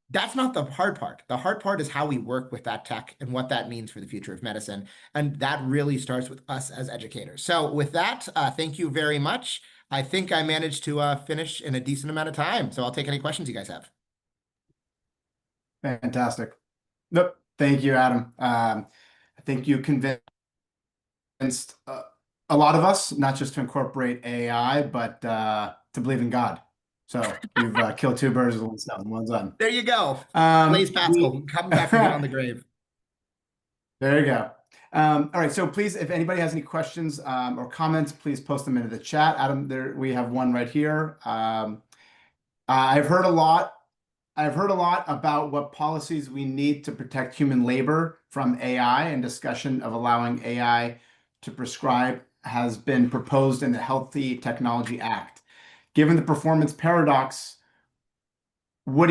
That's not the hard part. The hard part is how we work with that tech and what that means for the future of medicine. And that really starts with us as educators. So with that, thank you very much. I think I managed to finish in a decent amount of time. So I'll take any questions you guys have. Fantastic. Nope. Thank you, Adam. I think you convinced a lot of us, not just to incorporate AI, but to believe in God. So you've killed two birds with one stone. Well done. There you go. Blaise Pascal, coming back from beyond the grave. There you go. All right. So please, if anybody has any questions or comments, please post them into the chat. Adam, there we have one right here. I've heard a lot. I've heard a lot about what policies we need to protect human labor from AI, and discussion of allowing AI to prescribe has been proposed in the Healthy Technology Act. Given the performance paradox, what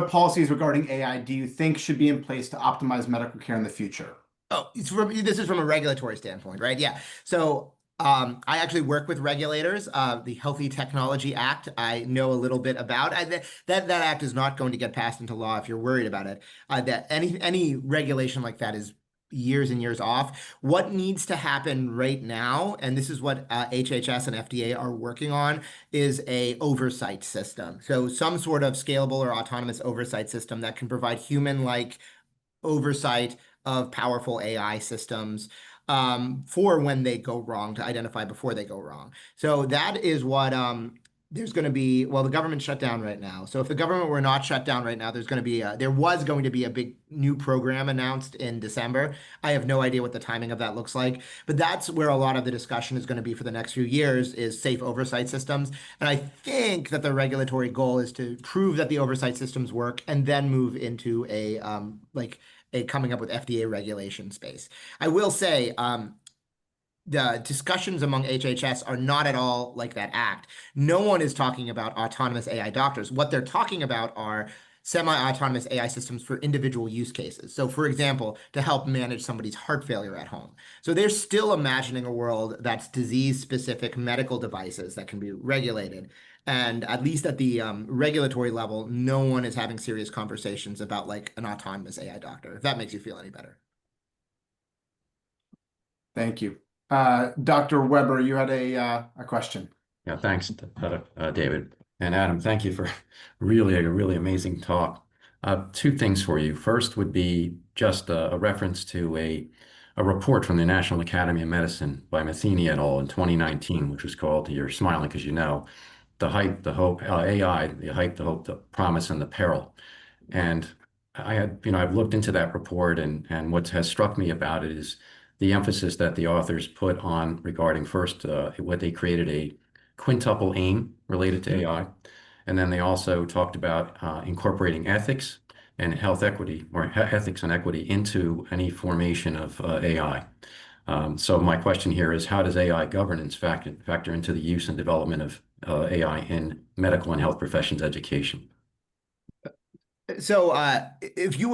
policies regarding AI do you think should be in place to optimize medical care in the future? Oh, this is from a regulatory standpoint, right? Yeah. So I actually work with regulators. The Healthy Technology Act, I know a little bit about. That act is not going to get passed into law if you're worried about it. That any regulation like that is years and years off. What needs to happen right now, and this is what HHS and FDA are working on, is a oversight system. So some sort of scalable or autonomous oversight system that can provide human-like oversight of powerful AI systems for when they go wrong, to identify before they go wrong. So that is what there's going to be. Well, the government shut down right now. So if the government were not shut down right now, there was going to be a big new program announced in December. I have no idea what the timing of that looks like, but that's where a lot of the discussion is going to be for the next few years, is safe oversight systems. And I think that the regulatory goal is to prove that the oversight systems work and then move into a coming up with FDA regulation space. I will say, the discussions among HHS are not at all like that act. No one is talking about autonomous AI doctors. What they're talking about are semi-autonomous AI systems for individual use cases. So, for example, to help manage somebody's heart failure at home. So they're still imagining a world that's disease-specific medical devices that can be regulated. And at least at the regulatory level, no one is having serious conversations about like an autonomous AI doctor, if that makes you feel any better. Thank you. Dr. Weber, you had a question. Yeah, thanks, David. And Adam, thank you for really a really amazing talk. Two things for you. First would be just a reference to a report from the National Academy of Medicine by Matheny et al. In 2019, which was called, you're smiling because you know, the hype, the hope, AI, the hype, the hope, the promise, and the peril. And I've looked into that report, and what has struck me about it is the emphasis that the authors put on regarding first what they created a quintuple aim related to AI. And then they also talked about incorporating ethics and health equity, or ethics and equity, into any formation of AI. So my question here is, how does AI governance factor into the use and development of AI in medical and health professions education? So,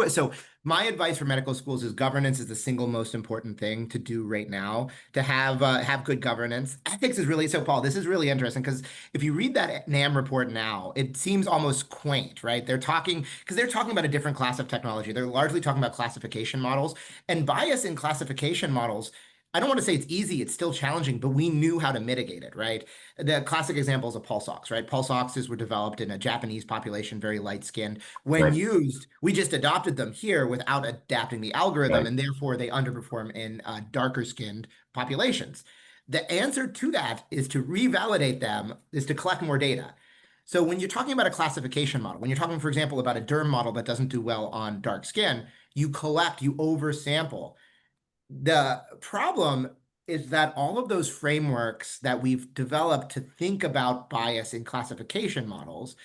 so my advice for medical schools is governance is the single most important thing to do right now, to have good governance. Ethics is really, so Paul, this is really interesting because if you read that NAM report now, it seems almost quaint, right? They're talking about a different class of technology. They're largely talking about classification models, and bias in classification models. I don't want to say it's easy, it's still challenging, but we knew how to mitigate it, right? The classic example is of pulse ox, right? Pulse oxes were developed in a Japanese population, very light skinned. When Right, used, we just adopted them here without adapting the algorithm, right. and therefore they underperform in darker skinned populations. The answer to that is to revalidate them, is to collect more data. So when you're talking about a classification model, when you're talking, for example, about a derm model that doesn't do well on dark skin, you oversample. The problem is that all of those frameworks that we've developed to think about bias in classification models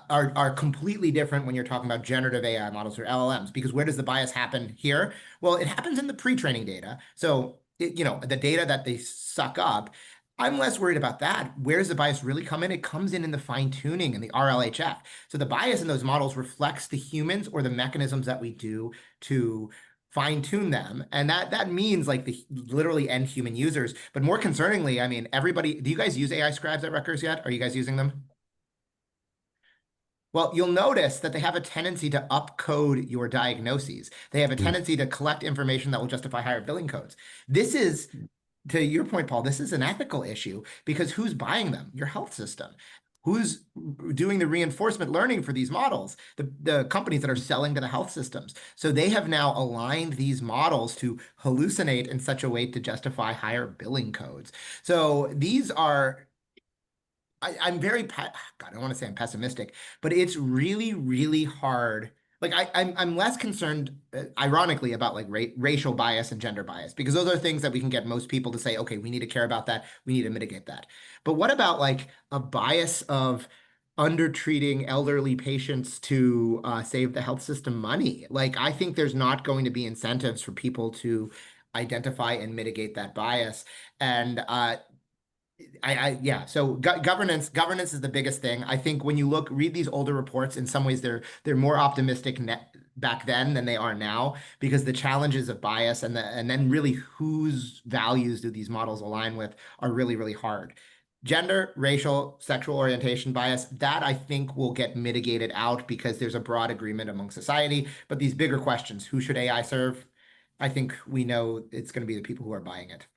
are completely different when you're talking about generative AI models or LLMs, because where does the bias happen here? Well, it happens in the pre-training data. So, the data that they suck up, I'm less worried about that. Where's the bias really come in? It comes in the fine tuning and the RLHF. So the bias in those models reflects the humans or the mechanisms that we do to fine tune them. And that means like the literally end human users. But more concerningly, I mean, everybody, do you guys use AI scribes at Rutgers yet? Are you guys using them? Well, you'll notice that they have a tendency to upcode your diagnoses. They have a Mm. tendency to collect information that will justify higher billing codes. This is, to your point, Paul, this is an ethical issue because who's buying them? Your health system. Who's doing the reinforcement learning for these models? The companies that are selling to the health systems. So they have now aligned these models to hallucinate in such a way to justify higher billing codes. So these are I'm very, God, I don't want to say I'm pessimistic, but it's really, really hard. Like I'm less concerned, ironically, about like racial bias and gender bias, because those are things that we can get most people to say, okay, we need to care about that. We need to mitigate that. But what about like a bias of undertreating elderly patients to save the health system money? Like, I think there's not going to be incentives for people to identify and mitigate that bias. And yeah. So governance is the biggest thing. I think when you read these older reports, in some ways they're more optimistic back then than they are now because the challenges of bias and then really whose values do these models align with are really, really hard. Gender, racial, sexual orientation bias, that I think will get mitigated out because there's a broad agreement among society. But these bigger questions, who should AI serve? I think we know it's going to be the people who are buying it.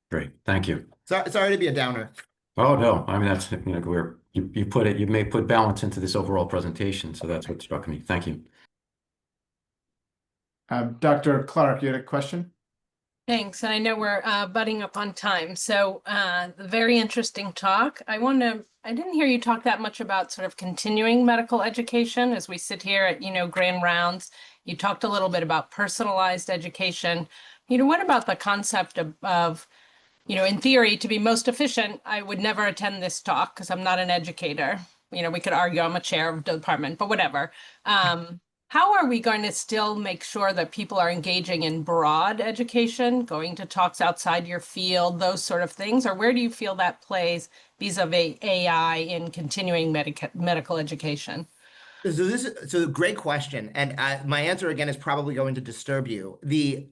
Great. Thank you. Sorry to be a downer. Oh, no. I mean, that's, you may put balance into this overall presentation. So that's what struck me. Thank you. Dr. Clark, you had a question? Thanks. And I know we're butting up on time. So very interesting talk. I didn't hear you talk that much about sort of continuing medical education as we sit here at, grand rounds. You talked a little bit about personalized education. What about the concept of in theory, to be most efficient, I would never attend this talk because I'm not an educator. We could argue I'm a chair of the department, but whatever. How are we going to still make sure that people are engaging in broad education, going to talks outside your field, those sort of things? Or where do you feel that plays vis-a-vis AI in continuing medical education? So great question. And my answer again is probably going to disturb you. The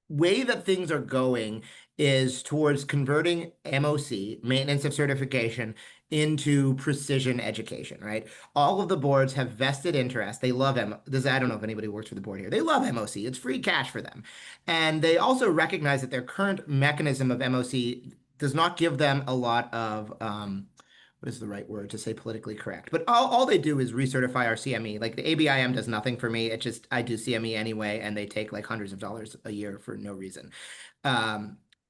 way that things are going is towards converting MOC, maintenance of certification, into precision education, right? All of the boards have vested interest. They love I don't know if anybody works for the board here. They love MOC. It's free cash for them. And they also recognize that their current mechanism of MOC does not give them a lot of what is the right word to say politically correct? But all they do is recertify our CME. Like the ABIM does nothing for me. It just, I do CME anyway, and they take like hundreds of dollars a year for no reason.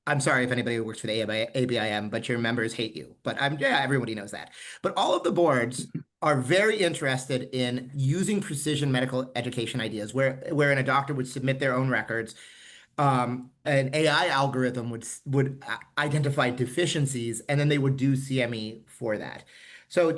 I'm sorry if anybody who works for the ABIM, but your members hate you. But yeah, everybody knows that. But all of the boards are very interested in using precision medical education ideas, wherein a doctor would submit their own records, an AI algorithm would identify deficiencies, and then they would do CME for that. So,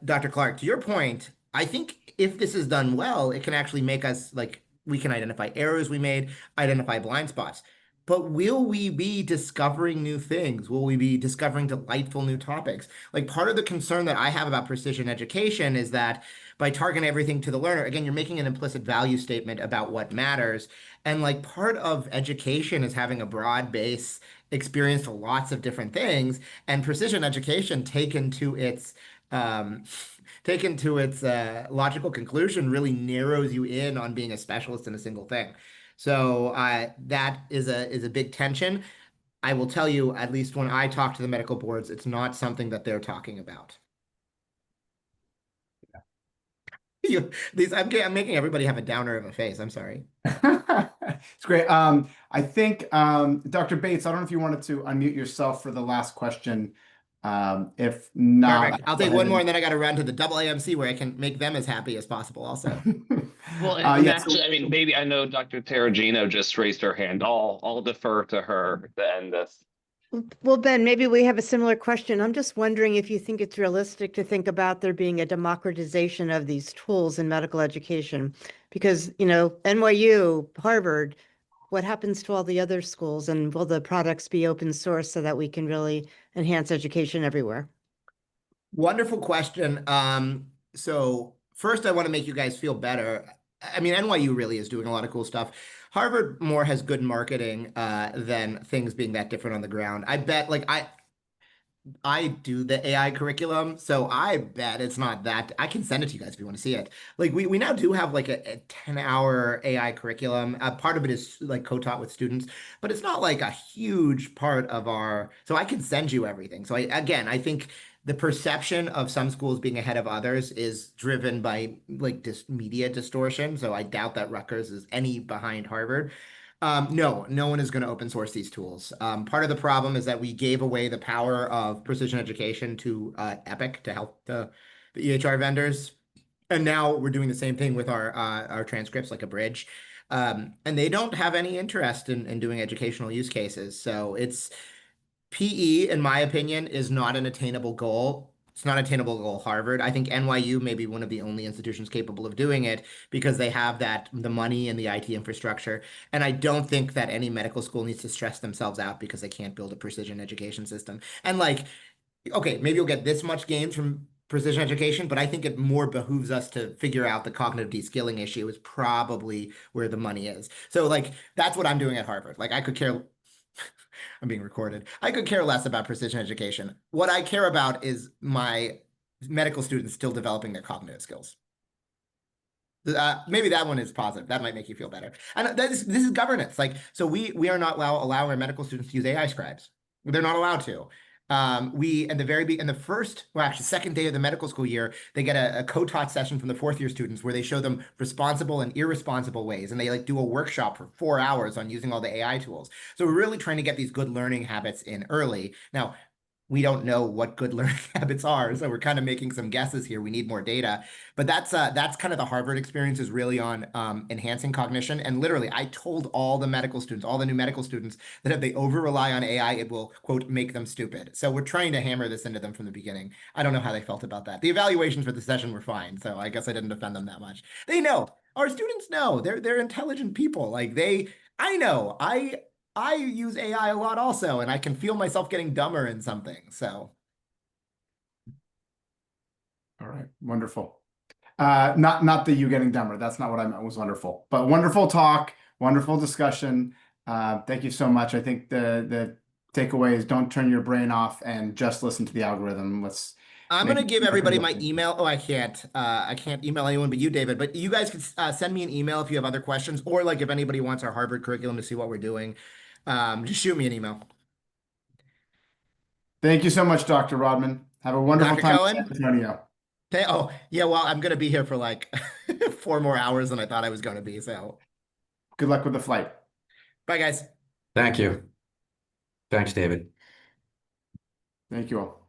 Dr. Clark, to your point, I think if this is done well, it can actually make us like we can identify errors we made, identify blind spots. But will we be discovering new things? Will we be discovering delightful new topics? Like part of the concern that I have about precision education is that by targeting everything to the learner, again, you're making an implicit value statement about what matters. And like part of education is having a broad base experience to lots of different things. And precision education um, taken to its logical conclusion really narrows you in on being a specialist in a single thing. So that is a big tension. I will tell you, at least when I talk to the medical boards, it's not something that they're talking about. I'm making everybody have a downer of a face. I'm sorry. It's great. I think, Dr. Bates, I don't know if you wanted to unmute yourself for the last question. If not, Perfect. I'll take one more and then I got to run to the AAMC where I can make them as happy as possible also. Well, and yeah, actually, I mean, maybe I know Dr. Terragino just raised her hand. I'll defer to her to end this. Well, Ben, maybe we have a similar question. I'm just wondering if you think it's realistic to think about there being a democratization of these tools in medical education, because, NYU, Harvard, what happens to all the other schools, and will the products be open source so that we can really enhance education everywhere? Wonderful question. So first I want to make you guys feel better. I mean, NYU really is doing a lot of cool stuff. Harvard more has good marketing than things being that different on the ground. I bet like I do the AI curriculum, so I bet it's not that. I can send it to you guys if you want to see it. Like we now do have like a 10-hour AI curriculum. Part of it is like co-taught with students, but it's not like a huge part of our. So I can send you everything. So I think the perception of some schools being ahead of others is driven by like this media distortion. So I doubt that Rutgers is any behind Harvard. No, no one is going to open source these tools. Part of the problem is that we gave away the power of precision education to Epic to help the EHR vendors. And now we're doing the same thing with our transcripts, like a bridge. And they don't have any interest in doing educational use cases. So it's PE, in my opinion, is not an attainable goal. It's not an attainable goal. Harvard, I think NYU may be one of the only institutions capable of doing it because they have the money and the IT infrastructure. And I don't think that any medical school needs to stress themselves out because they can't build a precision education system. And like, okay, maybe you'll get this much gains from precision education, but I think it more behooves us to figure out the cognitive de-skilling issue is probably where the money is. So like, that's what I'm doing at Harvard. Like I could care I'm being recorded. I could care less about precision education. What I care about is my medical students still developing their cognitive skills. Maybe that one is positive. That might make you feel better. And this is governance. Like, so we are not allowing our medical students to use AI scribes. They're not allowed to. We in the first, well, actually second day of the medical school year, they get a co-taught session from the fourth year students where they show them responsible and irresponsible ways, and they like do a workshop for 4 hours on using all the AI tools. So we're really trying to get these good learning habits in early. Now, we don't know what good learning habits are, so we're kind of making some guesses here. We need more data, but that's kind of the Harvard experience is really on enhancing cognition. And literally, I told all the medical students, all the new medical students, that if they over rely on AI, it will quote make them stupid. So we're trying to hammer this into them from the beginning. I don't know how they felt about that. The evaluations for the session were fine, so I guess I didn't offend them that much. They know. Our students know. They're intelligent people. Like I know. I use AI a lot also, and I can feel myself getting dumber in something. So, All right, wonderful. Not that you getting dumber. That's not what I meant. Was wonderful, but wonderful talk, wonderful discussion. Thank you so much. I think the takeaway is don't turn your brain off and just listen to the algorithm. I'm going to give everybody my email. Oh, I can't email anyone but you, David. But you guys can send me an email if you have other questions, or like if anybody wants our Harvard curriculum to see what we're doing, just shoot me an email. Thank you so much, Dr. Rodman. Have a wonderful Dr. time in Cohen? San Antonio. Oh, yeah, well, I'm going to be here for like 4 more hours than I thought I was going to be. So, Good luck with the flight. bye, guys. Thank you. Thanks, David. Thank you all.